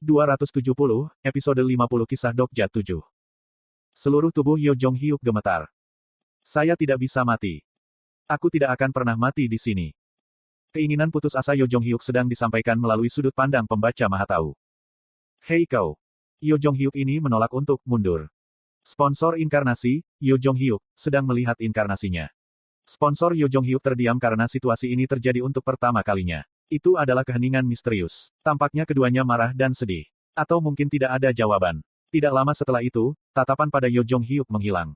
270, episode 50 kisah Dokja 7. Seluruh tubuh Yo Jong Hyuk gemetar. Saya tidak bisa mati. Aku tidak akan pernah mati di sini. Keinginan putus asa Yo Jong Hyuk sedang disampaikan melalui sudut pandang pembaca Mahatau. Hei kau. Yo Jong Hyuk ini menolak untuk mundur. Sponsor inkarnasi, Yo Jong Hyuk, sedang melihat inkarnasinya. Sponsor Yo Jong Hyuk terdiam karena situasi ini terjadi untuk pertama kalinya. Itu adalah keheningan misterius. Tampaknya keduanya marah dan sedih. Atau mungkin tidak ada jawaban. Tidak lama setelah itu, tatapan pada Yo Jong Hyuk menghilang.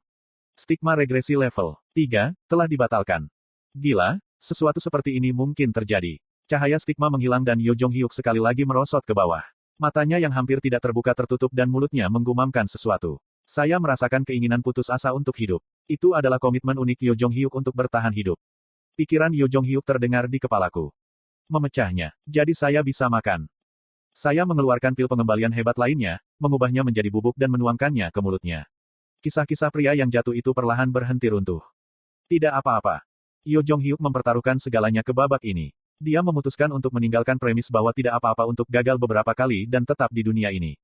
Stigma regresi level 3 telah dibatalkan. Gila, sesuatu seperti ini mungkin terjadi. Cahaya stigma menghilang dan Yo Jong Hyuk sekali lagi merosot ke bawah. Matanya yang hampir tidak terbuka tertutup dan mulutnya menggumamkan sesuatu. Saya merasakan keinginan putus asa untuk hidup. Itu adalah komitmen unik Yo Jong Hyuk untuk bertahan hidup. Pikiran Yo Jong Hyuk terdengar di kepalaku. Memecahnya. Jadi saya bisa makan. Saya mengeluarkan pil pengembalian hebat lainnya, mengubahnya menjadi bubuk dan menuangkannya ke mulutnya. Kisah-kisah pria yang jatuh itu perlahan berhenti runtuh. Tidak apa-apa. Yo Jong Hyuk mempertaruhkan segalanya ke babak ini. Dia memutuskan untuk meninggalkan premis bahwa tidak apa-apa untuk gagal beberapa kali dan tetap di dunia ini.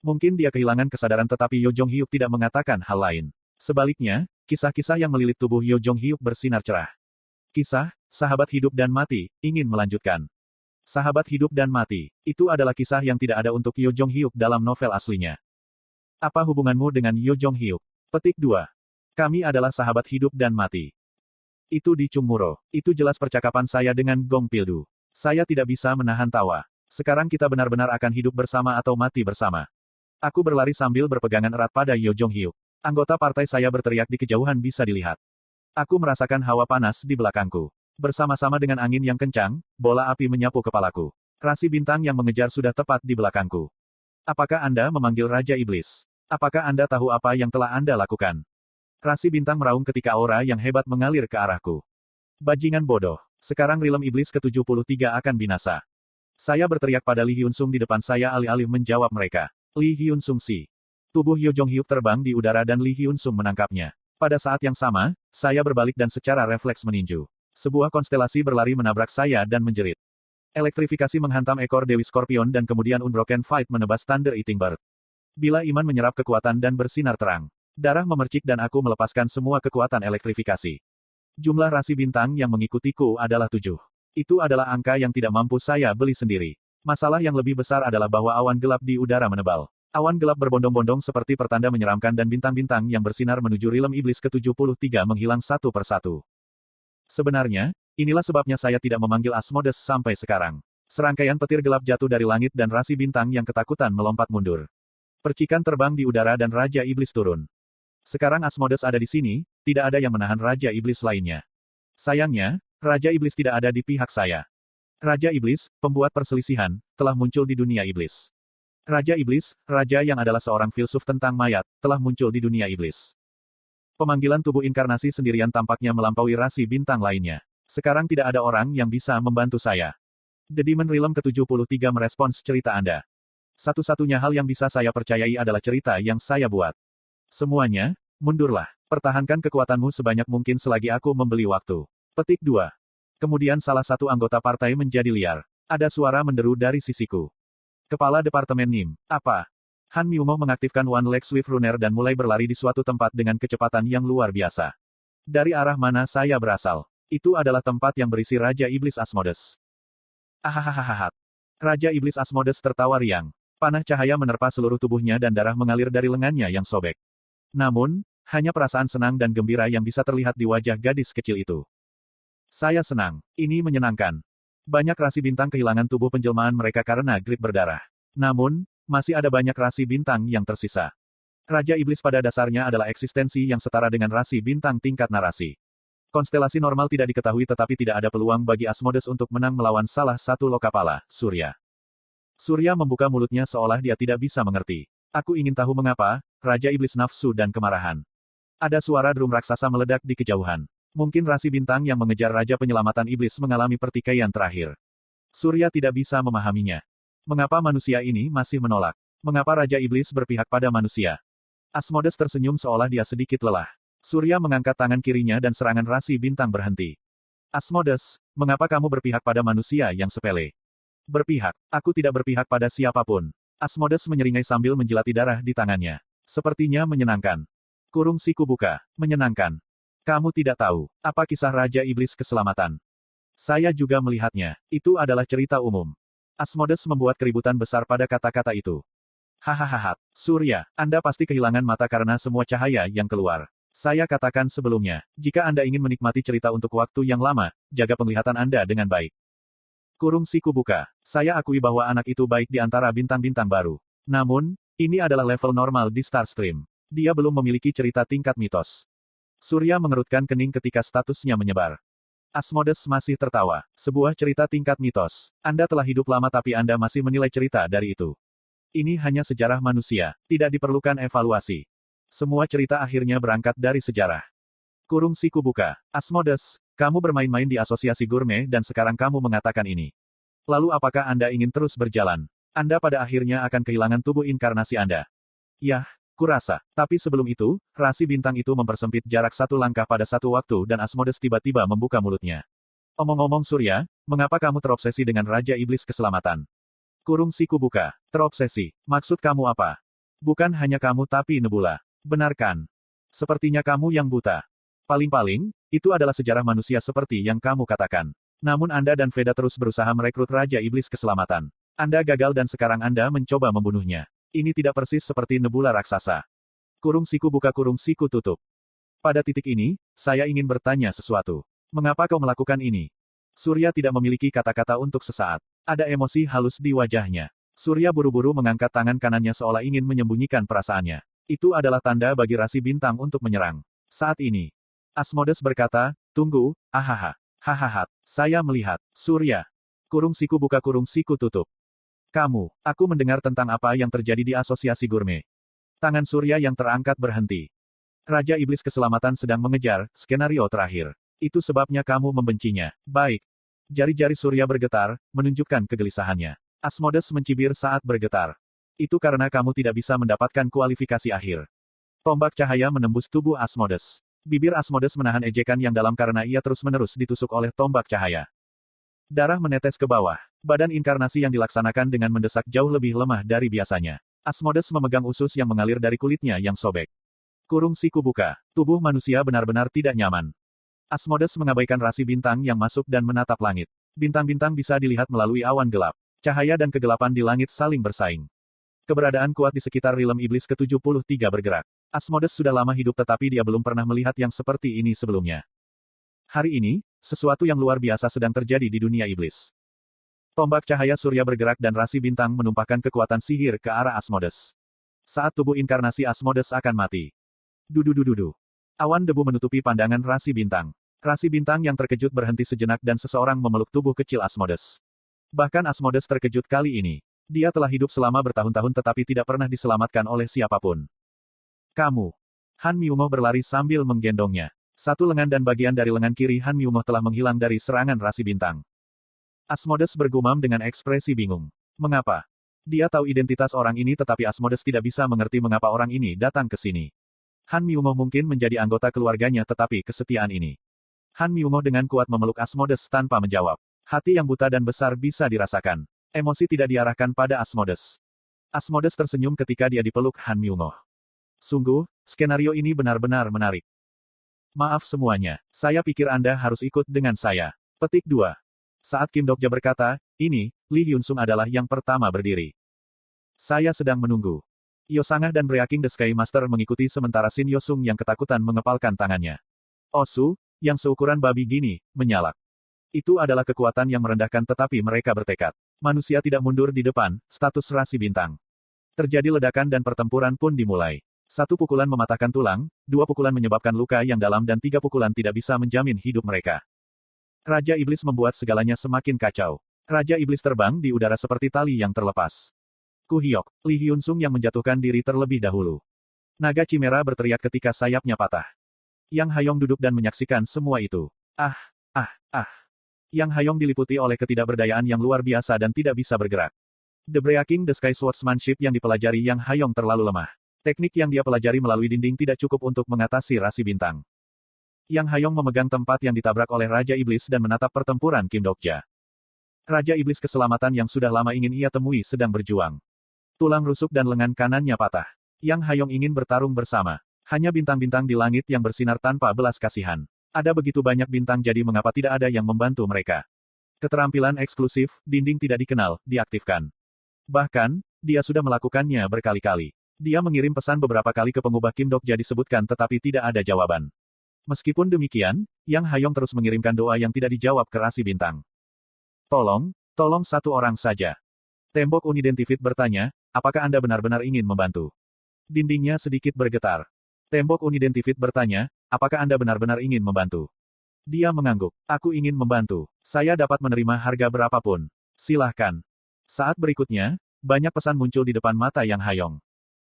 Mungkin dia kehilangan kesadaran tetapi Yo Jong Hyuk tidak mengatakan hal lain. Sebaliknya, kisah-kisah yang melilit tubuh Yo Jong Hyuk bersinar cerah. Kisah, sahabat hidup dan mati, ingin melanjutkan. Sahabat hidup dan mati, itu adalah kisah yang tidak ada untuk Yo Jong Hyuk dalam novel aslinya. Apa hubunganmu dengan Yo Jong Hyuk? Petik 2. Kami adalah sahabat hidup dan mati. Itu di Chungmuro. Itu jelas percakapan saya dengan Gong Pildu. Saya tidak bisa menahan tawa. Sekarang kita benar-benar akan hidup bersama atau mati bersama. Aku berlari sambil berpegangan erat pada Yo Jong Hyuk. Anggota partai saya berteriak di kejauhan bisa dilihat. Aku merasakan hawa panas di belakangku. Bersama-sama dengan angin yang kencang, bola api menyapu kepalaku. Rasi bintang yang mengejar sudah tepat di belakangku. Apakah Anda memanggil Raja Iblis? Apakah Anda tahu apa yang telah Anda lakukan? Rasi bintang meraung ketika aura yang hebat mengalir ke arahku. Bajingan bodoh. Sekarang rilem iblis ke-73 akan binasa. Saya berteriak pada Lee Hyun Sung di depan saya alih-alih menjawab mereka. Lee Hyun Sung si. Tubuh Yo Jong Hyuk terbang di udara dan Lee Hyun Sung menangkapnya. Pada saat yang sama, saya berbalik dan secara refleks meninju. Sebuah konstelasi berlari menabrak saya dan menjerit. Elektrifikasi menghantam ekor Dewi Scorpion dan kemudian Unbroken Fight menebas Thunder Eating Bird. Bila iman menyerap kekuatan dan bersinar terang. Darah memercik dan aku melepaskan semua kekuatan elektrifikasi. Jumlah rasi bintang yang mengikutiku adalah 7. Itu adalah angka yang tidak mampu saya beli sendiri. Masalah yang lebih besar adalah bahwa awan gelap di udara menebal. Awan gelap berbondong-bondong seperti pertanda menyeramkan dan bintang-bintang yang bersinar menuju rilem iblis ke-73 menghilang satu persatu. Sebenarnya, inilah sebabnya saya tidak memanggil Asmodes sampai sekarang. Serangkaian petir gelap jatuh dari langit dan rasi bintang yang ketakutan melompat mundur. Percikan terbang di udara dan Raja Iblis turun. Sekarang Asmodes ada di sini, tidak ada yang menahan Raja Iblis lainnya. Sayangnya, Raja Iblis tidak ada di pihak saya. Raja Iblis, pembuat perselisihan, telah muncul di dunia iblis. Raja Iblis, raja yang adalah seorang filsuf tentang mayat, telah muncul di dunia iblis. Pemanggilan tubuh inkarnasi sendirian tampaknya melampaui rasi bintang lainnya. Sekarang tidak ada orang yang bisa membantu saya. The Demon Realm ke-73 merespons cerita Anda. Satu-satunya hal yang bisa saya percayai adalah cerita yang saya buat. Semuanya, mundurlah. Pertahankan kekuatanmu sebanyak mungkin selagi aku membeli waktu. Petik 2. Kemudian salah satu anggota partai menjadi liar. Ada suara menderu dari sisiku. Kepala Departemen NIM. Apa? Han Myungmo mengaktifkan One Leg Swift Runner dan mulai berlari di suatu tempat dengan kecepatan yang luar biasa. Dari arah mana saya berasal? Itu adalah tempat yang berisi Raja Iblis Asmodes. Ahahaha. Raja Iblis Asmodes tertawa riang. Panah cahaya menerpa seluruh tubuhnya dan darah mengalir dari lengannya yang sobek. Namun, hanya perasaan senang dan gembira yang bisa terlihat di wajah gadis kecil itu. Saya senang. Ini menyenangkan. Banyak rasi bintang kehilangan tubuh penjelmaan mereka karena grip berdarah. Namun, masih ada banyak rasi bintang yang tersisa. Raja Iblis pada dasarnya adalah eksistensi yang setara dengan rasi bintang tingkat narasi. Konstelasi normal tidak diketahui tetapi tidak ada peluang bagi Asmodes untuk menang melawan salah satu lokapala, Surya. Surya membuka mulutnya seolah dia tidak bisa mengerti. Aku ingin tahu mengapa, Raja Iblis nafsu dan kemarahan. Ada suara drum raksasa meledak di kejauhan. Mungkin rasi bintang yang mengejar Raja Penyelamatan Iblis mengalami pertikaian terakhir. Surya tidak bisa memahaminya. Mengapa manusia ini masih menolak? Mengapa Raja Iblis berpihak pada manusia? Asmodes tersenyum seolah dia sedikit lelah. Surya mengangkat tangan kirinya dan serangan rasi bintang berhenti. Asmodes, mengapa kamu berpihak pada manusia yang sepele? Berpihak, aku tidak berpihak pada siapapun. Asmodes menyeringai sambil menjilati darah di tangannya. Sepertinya menyenangkan. Kurung siku buka. Menyenangkan. Kamu tidak tahu, apa kisah Raja Iblis Keselamatan. Saya juga melihatnya. Itu adalah cerita umum. Asmodes membuat keributan besar pada kata-kata itu. Hahaha. Surya, Anda pasti kehilangan mata karena semua cahaya yang keluar. Saya katakan sebelumnya, jika Anda ingin menikmati cerita untuk waktu yang lama, jaga penglihatan Anda dengan baik. Kurung siku buka. Saya akui bahwa anak itu baik di antara bintang-bintang baru. Namun, ini adalah level normal di Starstream. Dia belum memiliki cerita tingkat mitos. Surya mengerutkan kening ketika statusnya menyebar. Asmodes masih tertawa. Sebuah cerita tingkat mitos. Anda telah hidup lama tapi Anda masih menilai cerita dari itu. Ini hanya sejarah manusia, tidak diperlukan evaluasi. Semua cerita akhirnya berangkat dari sejarah. Kurung siku buka. Asmodes, kamu bermain-main di asosiasi gurme dan sekarang kamu mengatakan ini. Lalu apakah Anda ingin terus berjalan? Anda pada akhirnya akan kehilangan tubuh inkarnasi Anda. Yah, kurasa. Tapi sebelum itu, rasi bintang itu mempersempit jarak satu langkah pada satu waktu dan Asmodes tiba-tiba membuka mulutnya. Omong-omong Surya, mengapa kamu terobsesi dengan Raja Iblis Keselamatan? Kurung siku buka. Terobsesi. Maksud kamu apa? Bukan hanya kamu tapi Nebula. Benarkan. Sepertinya kamu yang buta. Paling-paling, itu adalah sejarah manusia seperti yang kamu katakan. Namun Anda dan Veda terus berusaha merekrut Raja Iblis Keselamatan. Anda gagal dan sekarang Anda mencoba membunuhnya. Ini tidak persis seperti nebula raksasa. Kurung siku buka kurung siku tutup. Pada titik ini, saya ingin bertanya sesuatu. Mengapa kau melakukan ini? Surya tidak memiliki kata-kata untuk sesaat. Ada emosi halus di wajahnya. Surya buru-buru mengangkat tangan kanannya seolah ingin menyembunyikan perasaannya. Itu adalah tanda bagi rasi bintang untuk menyerang. Saat ini, Asmodes berkata, tunggu, ahaha, hahaha, saya melihat, Surya. Kurung siku buka kurung siku tutup. Aku mendengar tentang apa yang terjadi di asosiasi gurme. Tangan Surya yang terangkat berhenti. Raja Iblis Keselamatan sedang mengejar, skenario terakhir. Itu sebabnya kamu membencinya. Baik. Jari-jari Surya bergetar, menunjukkan kegelisahannya. Asmodes mencibir saat bergetar. Itu karena kamu tidak bisa mendapatkan kualifikasi akhir. Tombak cahaya menembus tubuh Asmodes. Bibir Asmodes menahan ejekan yang dalam karena ia terus-menerus ditusuk oleh tombak cahaya. Darah menetes ke bawah. Badan inkarnasi yang dilaksanakan dengan mendesak jauh lebih lemah dari biasanya. Asmodes memegang usus yang mengalir dari kulitnya yang sobek. Kurung siku buka. Tubuh manusia benar-benar tidak nyaman. Asmodes mengabaikan rasi bintang yang masuk dan menatap langit. Bintang-bintang bisa dilihat melalui awan gelap. Cahaya dan kegelapan di langit saling bersaing. Keberadaan kuat di sekitar rilem iblis ke-73 bergerak. Asmodes sudah lama hidup tetapi dia belum pernah melihat yang seperti ini sebelumnya. Hari ini, sesuatu yang luar biasa sedang terjadi di dunia iblis. Tombak cahaya Surya bergerak dan rasi bintang menumpahkan kekuatan sihir ke arah Asmodes. Saat tubuh inkarnasi Asmodes akan mati. Dudu. Awan debu menutupi pandangan rasi bintang. Rasi bintang yang terkejut berhenti sejenak dan seseorang memeluk tubuh kecil Asmodes. Bahkan Asmodes terkejut kali ini. Dia telah hidup selama bertahun-tahun tetapi tidak pernah diselamatkan oleh siapapun. Kamu. Han Myungoh berlari sambil menggendongnya. Satu lengan dan bagian dari lengan kiri Han Myungoh telah menghilang dari serangan rasi bintang. Asmodes bergumam dengan ekspresi bingung. Mengapa? Dia tahu identitas orang ini tetapi Asmodes tidak bisa mengerti mengapa orang ini datang ke sini. Han Myungoh mungkin menjadi anggota keluarganya tetapi kesetiaan ini. Han Myungoh dengan kuat memeluk Asmodes tanpa menjawab. Hati yang buta dan besar bisa dirasakan. Emosi tidak diarahkan pada Asmodes. Asmodes tersenyum ketika dia dipeluk Han Myungoh. Sungguh, skenario ini benar-benar menarik. Maaf semuanya, saya pikir Anda harus ikut dengan saya. Petik 2. Saat Kim Dokja berkata, ini, Lee Hyunsung adalah yang pertama berdiri. Saya sedang menunggu. Yosangah dan Breaking the Sky Master mengikuti sementara Shin Yosung yang ketakutan mengepalkan tangannya. Osu, yang seukuran babi gini, menyalak. Itu adalah kekuatan yang merendahkan tetapi mereka bertekad. Manusia tidak mundur di depan, status rasi bintang. Terjadi ledakan dan pertempuran pun dimulai. Satu pukulan mematahkan tulang, dua pukulan menyebabkan luka yang dalam dan tiga pukulan tidak bisa menjamin hidup mereka. Raja Iblis membuat segalanya semakin kacau. Raja Iblis terbang di udara seperti tali yang terlepas. Kuhyok, Lee Hyunsung yang menjatuhkan diri terlebih dahulu. Naga Chimera berteriak ketika sayapnya patah. Yang Hayong duduk dan menyaksikan semua itu. Ah. Yang Hayong diliputi oleh ketidakberdayaan yang luar biasa dan tidak bisa bergerak. The Breaking the Sky Swordsmanship yang dipelajari Yang Hayong terlalu lemah. Teknik yang dia pelajari melalui dinding tidak cukup untuk mengatasi rasi bintang. Yang Hayong memegang tempat yang ditabrak oleh Raja Iblis dan menatap pertempuran Kim Dokja. Raja Iblis Keselamatan yang sudah lama ingin ia temui sedang berjuang. Tulang rusuk dan lengan kanannya patah. Yang Hayong ingin bertarung bersama. Hanya bintang-bintang di langit yang bersinar tanpa belas kasihan. Ada begitu banyak bintang jadi mengapa tidak ada yang membantu mereka. Keterampilan eksklusif, dinding tidak dikenal, diaktifkan. Bahkan, dia sudah melakukannya berkali-kali. Dia mengirim pesan beberapa kali ke pengubah Kim Dokja disebutkan tetapi tidak ada jawaban. Meskipun demikian, Yang Hayong terus mengirimkan doa yang tidak dijawab ke rasi bintang. Tolong satu orang saja. Tembok unidentifit bertanya, apakah Anda benar-benar ingin membantu? Dindingnya sedikit bergetar. Tembok unidentifit bertanya, apakah Anda benar-benar ingin membantu? Dia mengangguk. Aku ingin membantu. Saya dapat menerima harga berapapun. Silahkan. Saat berikutnya, banyak pesan muncul di depan mata Yang Hayong.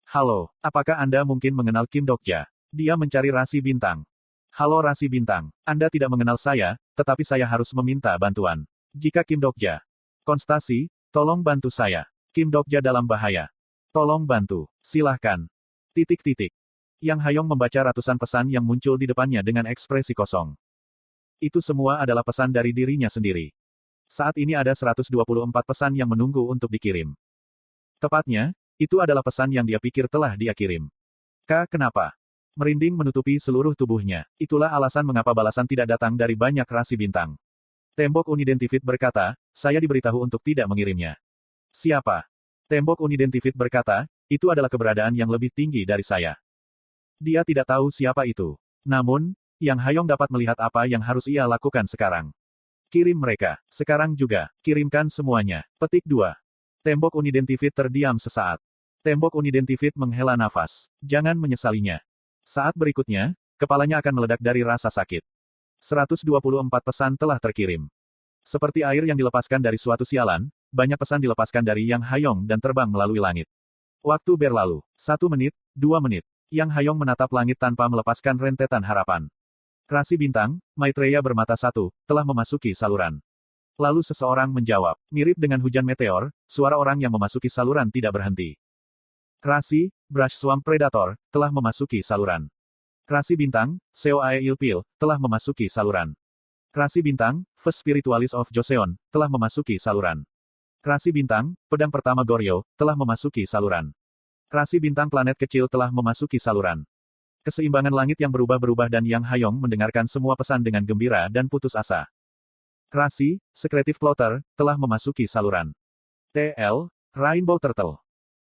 Halo, apakah Anda mungkin mengenal Kim Dokja? Dia mencari rasi bintang. Halo rasi bintang, Anda tidak mengenal saya, tetapi saya harus meminta bantuan. Jika Kim Dokja. Konstasi, tolong bantu saya. Kim Dokja dalam bahaya. Tolong bantu. Silahkan. Yang Hayong membaca ratusan pesan yang muncul di depannya dengan ekspresi kosong. Itu semua adalah pesan dari dirinya sendiri. Saat ini ada 124 pesan yang menunggu untuk dikirim. Tepatnya, itu adalah pesan yang dia pikir telah dia kirim. Kenapa? Merinding menutupi seluruh tubuhnya. Itulah alasan mengapa balasan tidak datang dari banyak rasi bintang. Tembok unidentifit berkata, saya diberitahu untuk tidak mengirimnya. Siapa? Tembok unidentifit berkata, itu adalah keberadaan yang lebih tinggi dari saya. Dia tidak tahu siapa itu. Namun, Yang Hayong dapat melihat apa yang harus ia lakukan sekarang. Kirim mereka. Sekarang juga. Kirimkan semuanya. Petik 2. Tembok unidentifit terdiam sesaat. Tembok unidentifit menghela nafas. Jangan menyesalinya. Saat berikutnya, kepalanya akan meledak dari rasa sakit. 124 pesan telah terkirim. Seperti air yang dilepaskan dari suatu sialan, banyak pesan dilepaskan dari Yang Hayong dan terbang melalui langit. Waktu berlalu. 1 menit, 2 menit. Yang Hayong menatap langit tanpa melepaskan rentetan harapan. Rasi bintang, Maitreya bermata satu, telah memasuki saluran. Lalu seseorang menjawab, mirip dengan hujan meteor, suara orang yang memasuki saluran tidak berhenti. Rasi, Brush Swamp Predator, telah memasuki saluran. Rasi bintang, Seo Ae Ilpil, telah memasuki saluran. Rasi bintang, First Spiritualist of Joseon, telah memasuki saluran. Rasi bintang, pedang pertama Goryo, telah memasuki saluran. Rasi bintang planet kecil telah memasuki saluran. Keseimbangan langit yang berubah-berubah dan Yang Hayong mendengarkan semua pesan dengan gembira dan putus asa. Rasi, Secretive Plotter, telah memasuki saluran. TL, Rainbow Turtle.